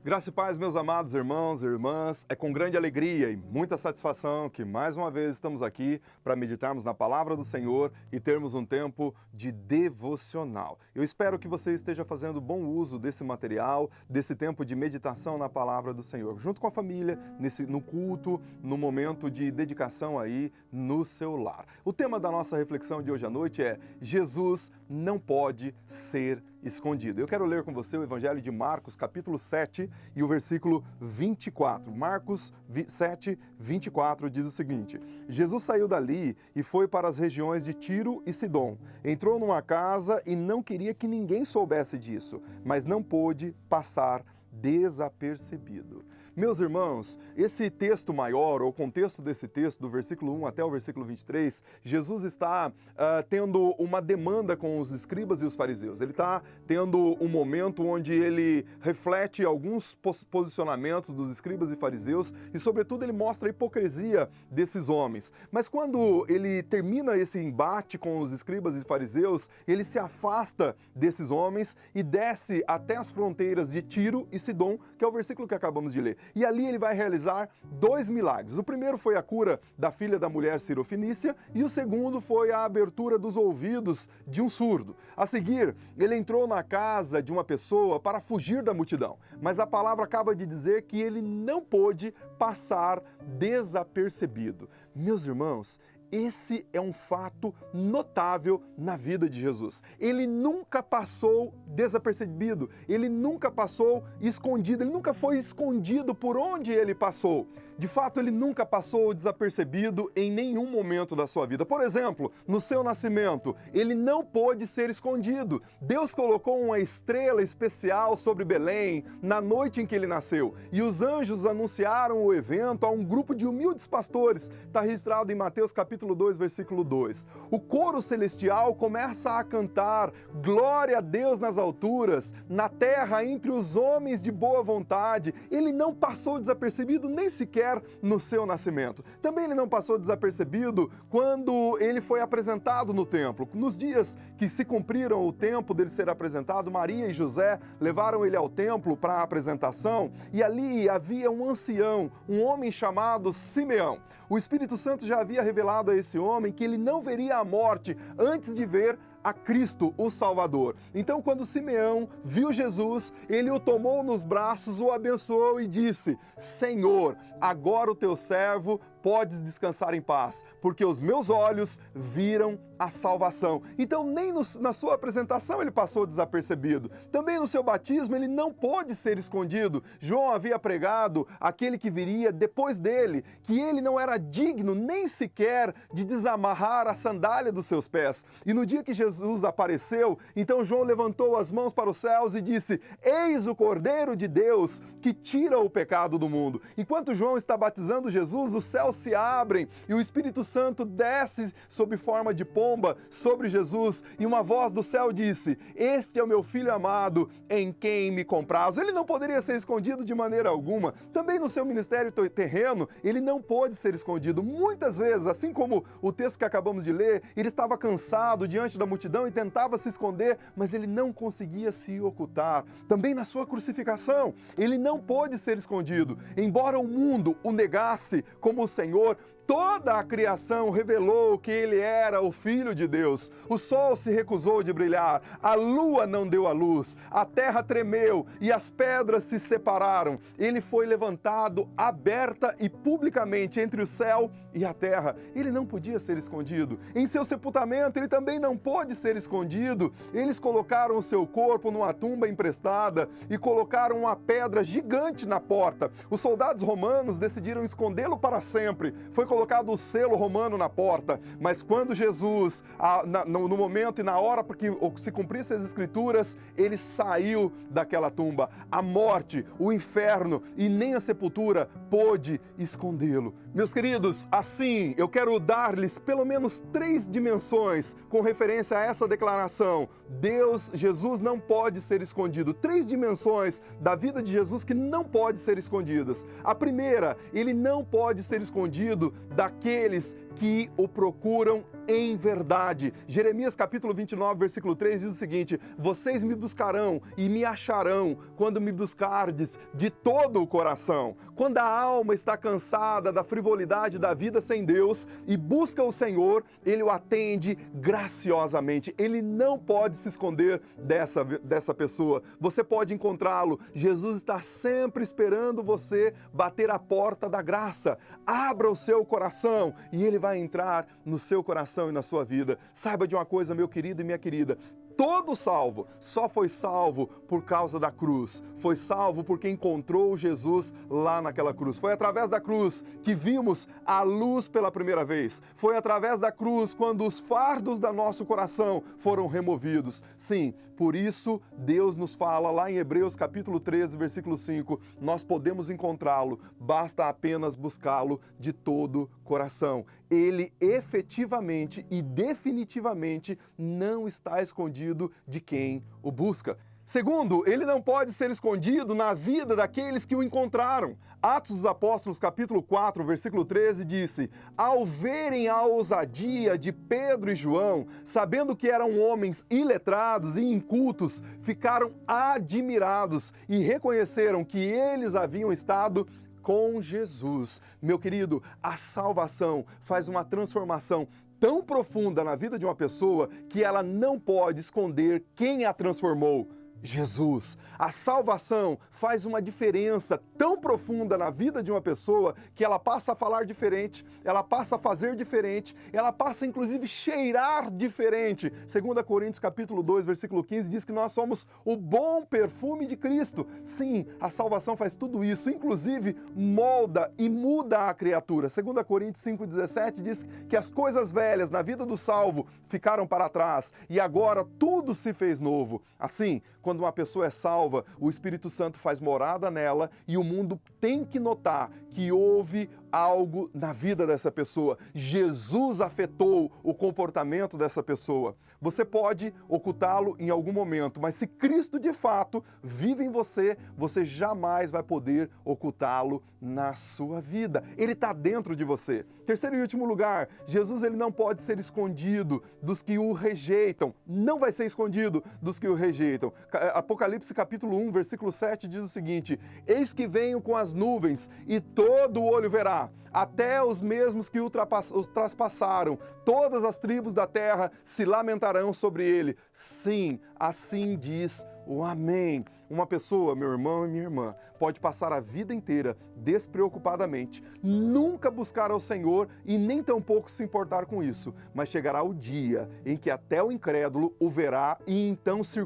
Graça e paz, meus amados irmãos e irmãs, é com grande alegria e muita satisfação que mais uma vez estamos aqui para meditarmos na Palavra do Senhor e termos um tempo de devocional. Eu espero que você esteja fazendo bom uso desse material, desse tempo de meditação na Palavra do Senhor, junto com a família, no culto, no momento de dedicação aí no seu lar. O tema da nossa reflexão de hoje à noite é: Jesus não pode ser escondido. Eu quero ler com você o Evangelho de Marcos, capítulo 7 e o versículo 24. Marcos 7, 24 diz o seguinte: Jesus saiu dali e foi para as regiões de Tiro e Sidom. Entrou numa casa e não queria que ninguém soubesse disso, mas não pôde passar desapercebido. Meus irmãos, esse texto maior, ou o contexto desse texto, do versículo 1 até o versículo 23, Jesus está tendo uma demanda com os escribas e os fariseus. Ele está tendo um momento onde ele reflete alguns posicionamentos dos escribas e fariseus e, sobretudo, ele mostra a hipocrisia desses homens. Mas quando ele termina esse embate com os escribas e fariseus, ele se afasta desses homens e desce até as fronteiras de Tiro e Sidom, que é o versículo que acabamos de ler. E ali ele vai realizar dois milagres. O primeiro foi a cura da filha da mulher sirofenícia e o segundo foi a abertura dos ouvidos de um surdo. A seguir, ele entrou na casa de uma pessoa para fugir da multidão, mas a palavra acaba de dizer que ele não pôde passar desapercebido. Meus irmãos, esse é um fato notável na vida de Jesus. Ele nunca passou desapercebido, ele nunca passou escondido, ele nunca foi escondido por onde ele passou. De fato, ele nunca passou desapercebido em nenhum momento da sua vida. Por exemplo, no seu nascimento, ele não pôde ser escondido. Deus colocou uma estrela especial sobre Belém na noite em que ele nasceu. E os anjos anunciaram o evento a um grupo de humildes pastores. Está registrado em Mateus capítulo 2, versículo 2. O coro celestial começa a cantar: glória a Deus nas alturas, na terra entre os homens de boa vontade. Ele não passou desapercebido nem sequer no seu nascimento. Também ele não passou desapercebido quando ele foi apresentado no templo. Nos dias que se cumpriram o tempo dele ser apresentado, Maria e José levaram ele ao templo para a apresentação e ali havia um ancião, um homem chamado Simeão. O Espírito Santo já havia revelado a esse homem que ele não veria a morte antes de ver a Cristo, o Salvador. Então, quando Simeão viu Jesus, ele o tomou nos braços, o abençoou e disse: Senhor, agora o teu servo podes descansar em paz, porque os meus olhos viram a salvação. Então, nem na sua apresentação ele passou desapercebido. Também no seu batismo ele não pôde ser escondido. João havia pregado aquele que viria depois dele, que ele não era digno nem sequer de desamarrar a sandália dos seus pés. E no dia que Jesus apareceu, então João levantou as mãos para os céus e disse: eis o Cordeiro de Deus que tira o pecado do mundo. Enquanto João está batizando Jesus, os céus se abrem e o Espírito Santo desce sob forma de pomba sobre Jesus e uma voz do céu disse: este é o meu filho amado em quem me comprazo. Ele não poderia ser escondido de maneira alguma. Também no seu ministério terreno, ele não pôde ser escondido. Muitas vezes, assim como o texto que acabamos de ler, ele estava cansado diante da multidão e tentava se esconder, mas ele não conseguia se ocultar. Também na sua crucificação, ele não pôde ser escondido. Embora o mundo o negasse como o Senhor, toda a criação revelou que ele era o Filho de Deus. O sol se recusou de brilhar, a lua não deu a luz, a terra tremeu e as pedras se separaram. Ele foi levantado aberta e publicamente entre o céu e a terra. Ele não podia ser escondido. Em seu sepultamento, ele também não pôde ser escondido. Eles colocaram o seu corpo numa tumba emprestada e colocaram uma pedra gigante na porta. Os soldados romanos decidiram escondê-lo para sempre. Foi colocado o selo romano na porta, mas quando Jesus, no momento e na hora para que se cumprissem as escrituras, ele saiu daquela tumba. A morte, o inferno e nem a sepultura pôde escondê-lo. Meus queridos, assim eu quero dar-lhes pelo menos 3 dimensões com referência a essa declaração: Jesus não pode ser escondido. 3 dimensões da vida de Jesus que não pode ser escondidas. A primeira, ele não pode ser escondido daqueles que o procuram em verdade. Jeremias capítulo 29, versículo 3 diz o seguinte: vocês me buscarão e me acharão quando me buscardes de todo o coração. Quando a alma está cansada da frivolidade da vida sem Deus e busca o Senhor, Ele o atende graciosamente. Ele não pode se esconder dessa pessoa. Você pode encontrá-lo. Jesus está sempre esperando você bater a porta da graça. Abra o seu coração e Ele vai entrar no seu coração e na sua vida. Saiba de uma coisa, meu querido e minha querida: todo salvo só foi salvo por causa da cruz. Foi salvo porque encontrou Jesus lá naquela cruz. Foi através da cruz que vimos a luz pela primeira vez. Foi através da cruz quando os fardos do nosso coração foram removidos. Sim, por isso Deus nos fala lá em Hebreus capítulo 13, versículo 5, nós podemos encontrá-lo, basta apenas buscá-lo de todo coração. Ele efetivamente e definitivamente não está escondido de quem o busca. Segundo, ele não pode ser escondido na vida daqueles que o encontraram. Atos dos Apóstolos, capítulo 4, versículo 13, disse: ao verem a ousadia de Pedro e João, sabendo que eram homens iletrados e incultos, ficaram admirados e reconheceram que eles haviam estado com Jesus. Meu querido, a salvação faz uma transformação tão profunda na vida de uma pessoa que ela não pode esconder quem a transformou: Jesus. A salvação faz uma diferença tão profunda na vida de uma pessoa que ela passa a falar diferente, ela passa a fazer diferente, ela passa inclusive cheirar diferente. 2 Coríntios capítulo 2, versículo 15 diz que nós somos o bom perfume de Cristo. Sim, a salvação faz tudo isso, inclusive molda e muda a criatura. 2 Coríntios 5,17 diz que as coisas velhas na vida do salvo ficaram para trás e agora tudo se fez novo. Assim, quando uma pessoa é salva, o Espírito Santo faz morada nela e o mundo tem que notar que houve algo na vida dessa pessoa. Jesus afetou o comportamento dessa pessoa. Você pode ocultá-lo em algum momento, mas se Cristo de fato vive em você, você jamais vai poder ocultá-lo na sua vida. Ele está dentro de você. Terceiro e último lugar, Jesus ele não pode ser escondido dos que o rejeitam. Não vai ser escondido dos que o rejeitam. Apocalipse capítulo 1, versículo 7 diz o seguinte: eis que venho com as nuvens e todo o olho verá, até os mesmos que os traspassaram, todas as tribos da terra se lamentarão sobre ele. Sim, assim diz o Amém. Uma pessoa, meu irmão e minha irmã, pode passar a vida inteira despreocupadamente, nunca buscar ao Senhor e nem tampouco se importar com isso, mas chegará o dia em que até o incrédulo o verá e então se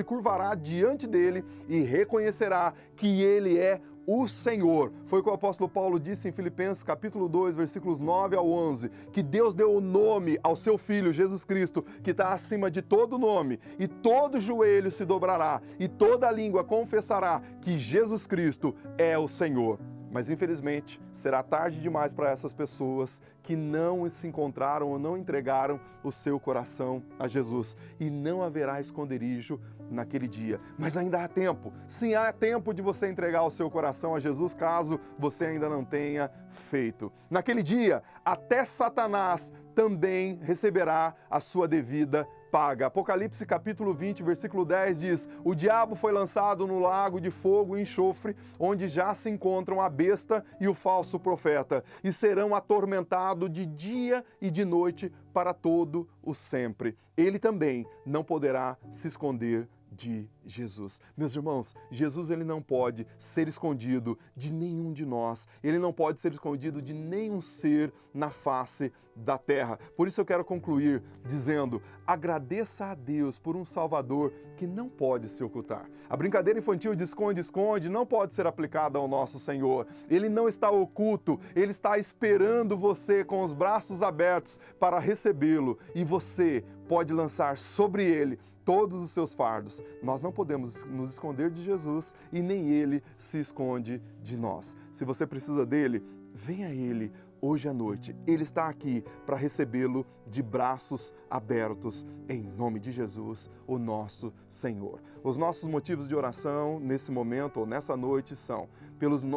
curvará diante dele e reconhecerá que ele é o Senhor. Foi o que o apóstolo Paulo disse em Filipenses capítulo 2, versículos 9 ao 11, que Deus deu o nome ao seu Filho, Jesus Cristo, que está acima de todo nome, e todo joelho se dobrará, e toda língua confessará que Jesus Cristo é o Senhor. Mas infelizmente será tarde demais para essas pessoas que não se encontraram ou não entregaram o seu coração a Jesus. E não haverá esconderijo naquele dia. Mas ainda há tempo. Sim, há tempo de você entregar o seu coração a Jesus, caso você ainda não tenha feito. Naquele dia, até Satanás também receberá a sua devida paga. Apocalipse capítulo 20, versículo 10 diz: o diabo foi lançado no lago de fogo e enxofre, onde já se encontram a besta e o falso profeta, e serão atormentados de dia e de noite para todo o sempre. Ele também não poderá se esconder de Jesus. Meus irmãos, Jesus ele não pode ser escondido de nenhum de nós. Ele não pode ser escondido de nenhum ser na face da terra. Por isso eu quero concluir dizendo: agradeça a Deus por um Salvador que não pode se ocultar. A brincadeira infantil de esconde-esconde não pode ser aplicada ao nosso Senhor. Ele não está oculto, Ele está esperando você com os braços abertos para recebê-lo, e você pode lançar sobre Ele todos os seus fardos. Nós não podemos nos esconder de Jesus e nem Ele se esconde de nós. Se você precisa dele, venha a Ele hoje à noite. Ele está aqui para recebê-lo de braços abertos, em nome de Jesus, o nosso Senhor. Os nossos motivos de oração nesse momento ou nessa noite são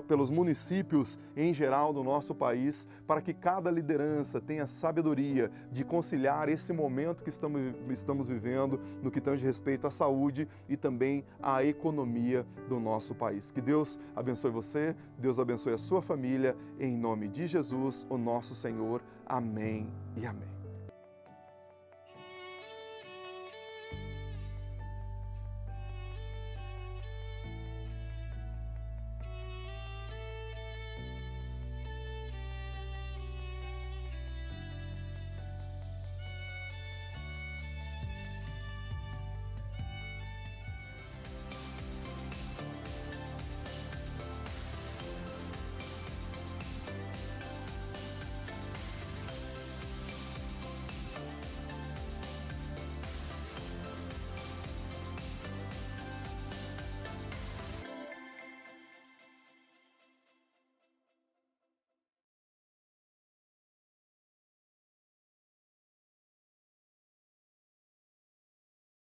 pelos municípios em geral do nosso país, para que cada liderança tenha sabedoria de conciliar esse momento que estamos vivendo no que tange respeito à saúde e também à economia do nosso país. Que Deus abençoe você, Deus abençoe a sua família, em nome de Jesus, o nosso Senhor. Amém e amém.